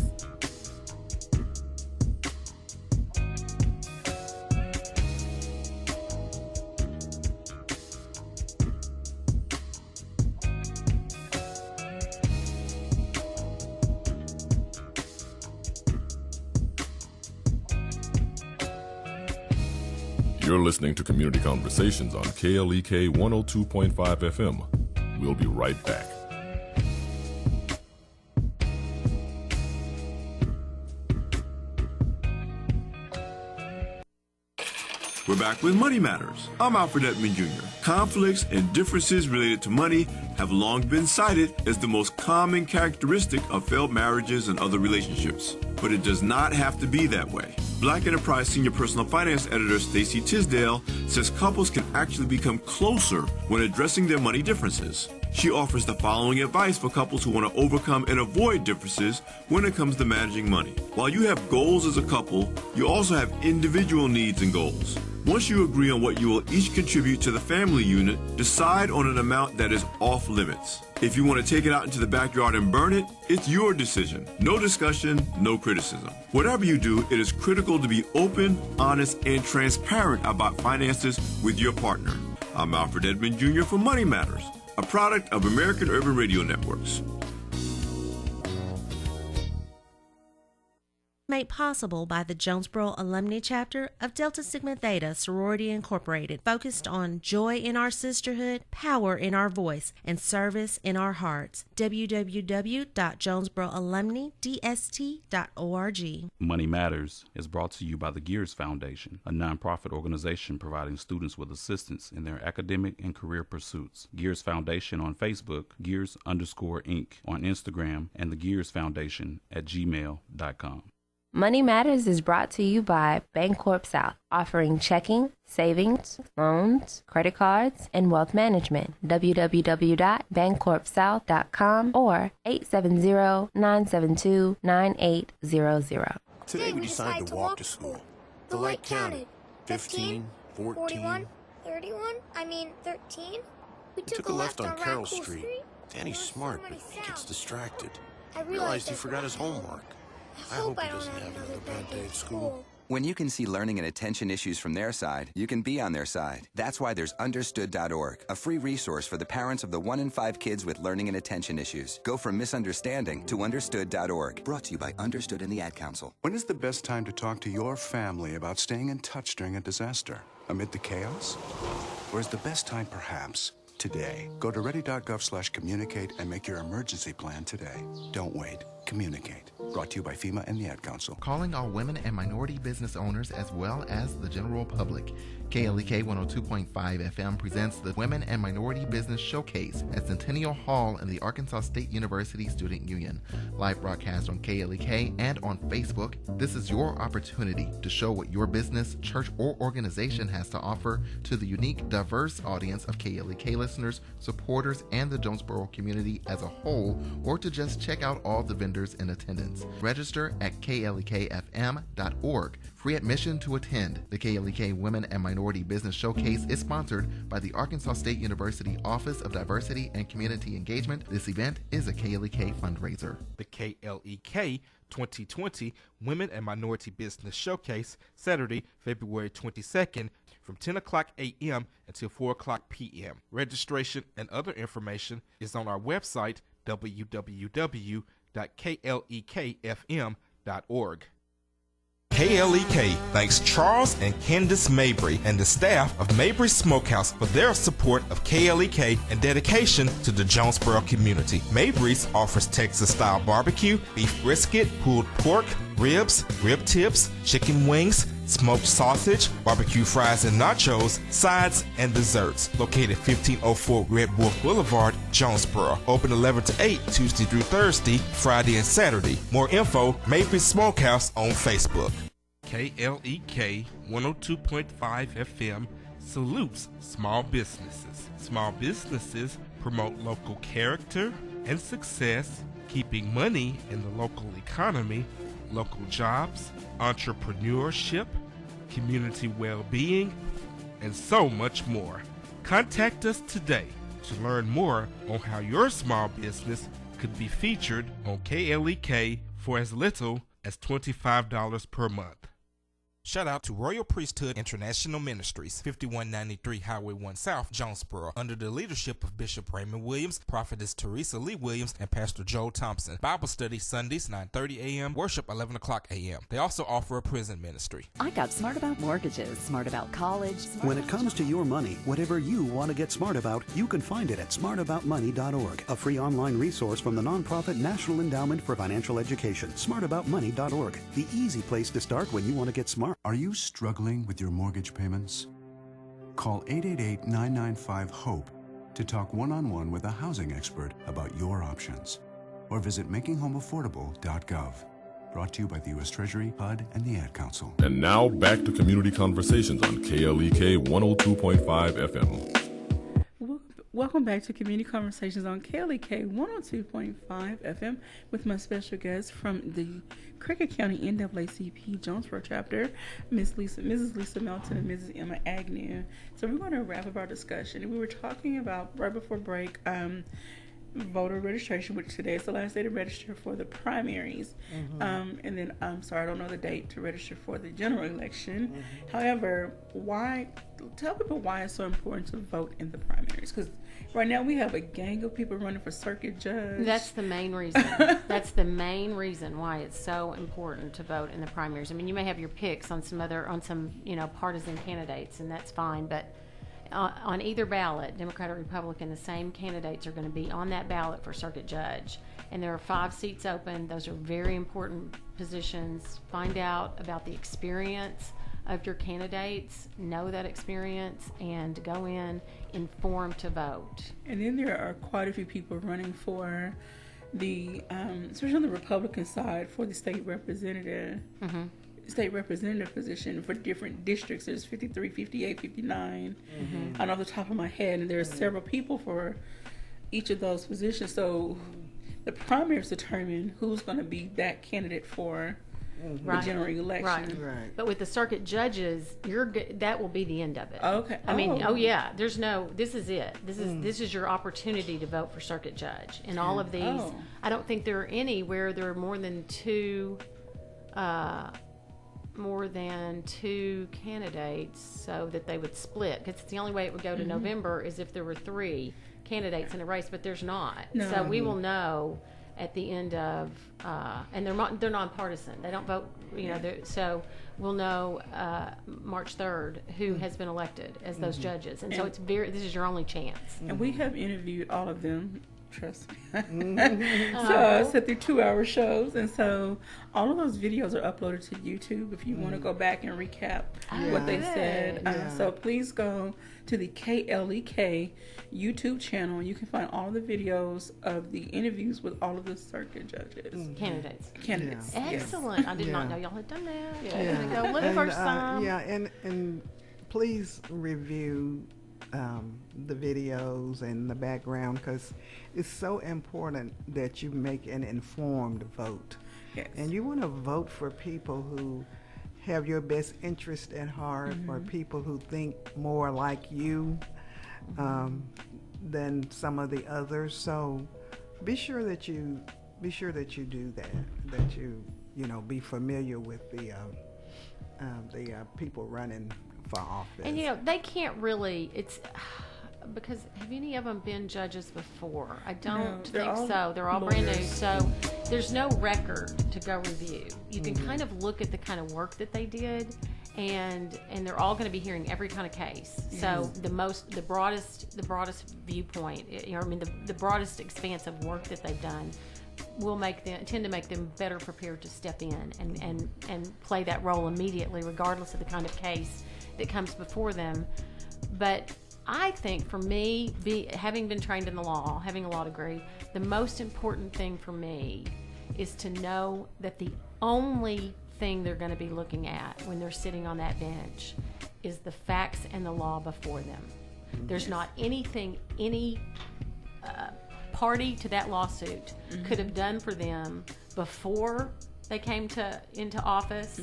You're listening to Community Conversations on KLEK 102.5 FM. We'll be right back. We're back with Money Matters. I'm Alfred Edmond Jr. Conflicts and differences related to money have long been cited as the most common characteristic of failed marriages and other relationships. But it does not have to be that way. Black Enterprise Senior Personal Finance Editor Stacey Tisdale says couples can actually become closer when addressing their money differences. She offers the following advice for couples who want to overcome and avoid differences when it comes to managing money. While you have goals as a couple, you also have individual needs and goals. Once you agree on what you will each contribute to the family unit, decide on an amount that is off limits. If you want to take it out into the backyard and burn it, it's your decision. No discussion, no criticism. Whatever you do, it is critical to be open, honest, and transparent about finances with your partner. I'm Alfred Edmond Jr. for Money Matters, a product of American Urban Radio Networks. made possible by the Jonesboro Alumni Chapter of Delta Sigma Theta Sorority Incorporated, focused on joy in our sisterhood, power in our voice, and service in our hearts. www.jonesboroalumnidst.org. Money Matters is brought to you by the Gears Foundation, a nonprofit organization providing students with assistance in their academic and career pursuits. Gears Foundation on Facebook, Gears_Inc. on Instagram, and the Gears Foundation at gmail.com. Money Matters is brought to you by Bancorp South, offering checking, savings, loans, credit cards, and wealth management. www.bancorpsouth.com or 870-972-9800. Today we decided to walk to school. The light counted. 15, 14. 41, 31, 13. We took a left on Carroll Street. Danny's smart, but he gets distracted. I Realized he forgot his homework. I hope he doesn't have another bad day at school. When you can see learning and attention issues from their side, you can be on their side. That's why there's Understood.org, a free resource for the parents of the 1 in 5 kids with learning and attention issues. Go from misunderstanding to Understood.org. Brought to you by Understood and the Ad Council. When is the best time to talk to your family about staying in touch during a disaster? Amid the chaos? Or is the best time perhaps today? Go to ready.gov/communicate and make your emergency plan today. Don't wait. Communicate. Brought to you by FEMA and the Ad Council. Calling all women and minority business owners as well as the general public. KLEK 102.5 FM presents the Women and Minority Business Showcase at Centennial Hall in the Arkansas State University Student Union. Live broadcast on KLEK and on Facebook. This is your opportunity to show what your business, church, or organization has to offer to the unique, diverse audience of KLEK listeners, supporters, and the Jonesboro community as a whole, or to just check out all the vendors in attendance. Register at klekfm.org. Free admission to attend. The KLEK Women and Minority Business Showcase is sponsored by the Arkansas State University Office of Diversity and Community Engagement. This event is a KLEK fundraiser. The KLEK 2020 Women and Minority Business Showcase, Saturday, February 22nd, from 10 o'clock a.m. until 4 o'clock p.m. Registration and other information is on our website, www.klekfm.org. KLEK thanks Charles and Candace Mabry and the staff of Mabry Smokehouse for their support of KLEK and dedication to the Jonesboro community. Mabry's offers Texas-style barbecue, beef brisket, pulled pork, ribs, rib tips, chicken wings, smoked sausage, barbecue fries and nachos, sides, and desserts. Located 1504 Red Wolf Boulevard, Jonesboro. Open 11 to 8 Tuesday through Thursday, Friday and Saturday. More info, Mabry Smokehouse on Facebook. KLEK 102.5 FM salutes small businesses. Small businesses promote local character and success, keeping money in the local economy, local jobs, entrepreneurship, community well-being, and so much more. Contact us today to learn more on how your small business could be featured on KLEK for as little as $25 per month. Shout out to Royal Priesthood International Ministries, 5193 Highway 1 South, Jonesboro, under the leadership of Bishop Raymond Williams, Prophetess Teresa Lee Williams, and Pastor Joel Thompson. Bible study Sundays, 9:30 a.m., worship 11 o'clock a.m. They also offer a prison ministry. I got smart about mortgages, smart about college. When it comes to your money, whatever you want to get smart about, you can find it at smartaboutmoney.org, a free online resource from the nonprofit National Endowment for Financial Education. Smartaboutmoney.org, the easy place to start when you want to get smart. Are you struggling with your mortgage payments? Call 888-995-HOPE to talk one-on-one with a housing expert about your options. Or visit makinghomeaffordable.gov. Brought to you by the U.S. Treasury, HUD, and the Ad Council. And now back to Community Conversations on KLEK 102.5 FM. Welcome back to Community Conversations on KLEK 102.5 FM with my special guest from the Craighhead County NAACP Jonesboro chapter, Mrs. Lisa Melton and Mrs. Emma Agnew. So we're going to wrap up our discussion. We were talking about right before break voter registration, which today is the last day to register for the primaries. And then, I'm sorry, I don't know the date to register for the general election. However, tell people why it's so important to vote in the primaries? Because right now we have a gang of people running for circuit judge. That's the main reason. That's the main reason why it's so important to vote in the primaries. I mean, you may have your picks on some partisan candidates, and that's fine, but on either ballot, Democrat or Republican, the same candidates are going to be on that ballot for circuit judge. And there are 5 seats open. Those are very important positions. Find out about the experience of your candidates, know that experience, and go in informed to vote. And then there are quite a few people running for the, especially on the Republican side, for the state representative. State representative position for different districts. There's 53, 58, 59. I don't know off the top of my head, and there's several people for each of those positions. So the primaries determine who's going to be that candidate for the general election. Right. But with the circuit judges, that will be the end of it. Okay. I mean, this is it. This is your opportunity to vote for circuit judge. And all of these, I don't think there are any where there are more than two candidates, so that they would split, because it's the only way it would go to November is if there were 3 candidates in a race, but there's not. No. So we will know at the end of and they're nonpartisan. They don't vote, so we'll know March 3rd who has been elected as those judges, and so this is your only chance. And we have interviewed all of them. Trust me. So I sat through 2-hour shows, and so all of those videos are uploaded to YouTube if you want to go back and recap what they said. So please go to the KLEK YouTube channel. You can find all the videos of the interviews with all of the circuit judges. Candidates. Excellent. I did not know y'all had done that. I'm gonna go look for some. And please review the videos and the background, because it's so important that you make an informed vote. And you want to vote for people who have your best interest at heart, or people who think more like you than some of the others. So be sure that you do that you be familiar with the people running for office. And they can't really, because have any of them been judges before? I don't think so. They're all brand new, so there's no record to go review. You can kind of look at the kind of work that they did, and they're all going to be hearing every kind of case. So the broadest viewpoint, the broadest expanse of work that they've done will tend to make them better prepared to step in and play that role immediately, regardless of the kind of case that comes before them. But I think for me, having been trained in the law, having a law degree, the most important thing for me is to know that the only thing they're going to be looking at when they're sitting on that bench is the facts and the law before them. There's not anything any party to that lawsuit could have done for them before they came into office.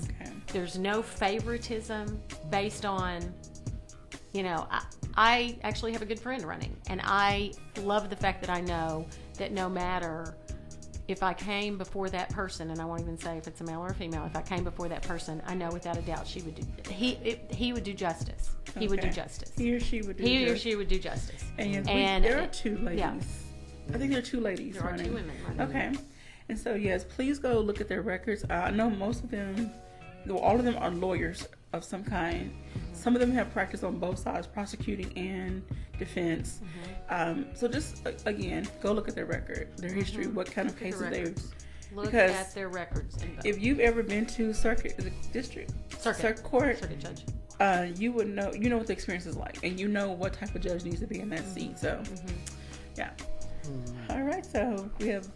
There's no favoritism based on, I actually have a good friend running, and I love the fact that I know that no matter if I came before that person, and I won't even say if it's a male or a female, if I came before that person, I know without a doubt he would do justice. He would do justice. He or she would do justice. He or she would do justice. And there are 2 ladies. Yeah. I think there are 2 ladies running. There are 2 women running. Okay. And so, yes, please go look at their records. I know most of them, all of them are lawyers of some kind. Some of them have practice on both sides, prosecuting and defense. So just, again, go look at their record, their history, what kind of cases they've... Look at their records. If you've ever been to circuit court, circuit judge, you would know, what the experience is like, and you know what type of judge needs to be in that seat. So, yeah. All right, so we have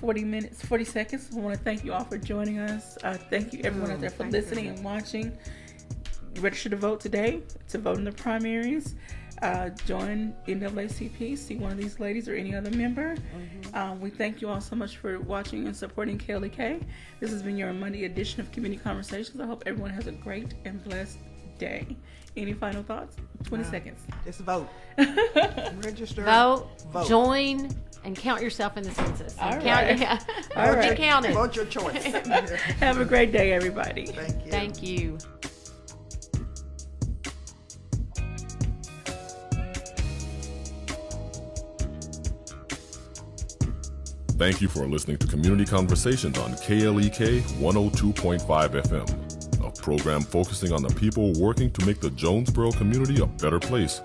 40 seconds. I want to thank you all for joining us. Thank you everyone out there for listening and watching. Register to vote today to vote in the primaries. Join NAACP, see one of these ladies or any other member. We thank you all so much for watching and supporting KLEK. This has been your Monday edition of Community Conversations. I hope everyone has a great and blessed day. Any final thoughts? 20 seconds. Just vote. Register. Vote. Join. and count yourself in the census. All Count, right. yeah. All right. Be counted. Vote your choice. Have a great day, everybody. Thank you. Thank you. Thank you for listening to Community Conversations on KLEK 102.5 FM, a program focusing on the people working to make the Jonesboro community a better place.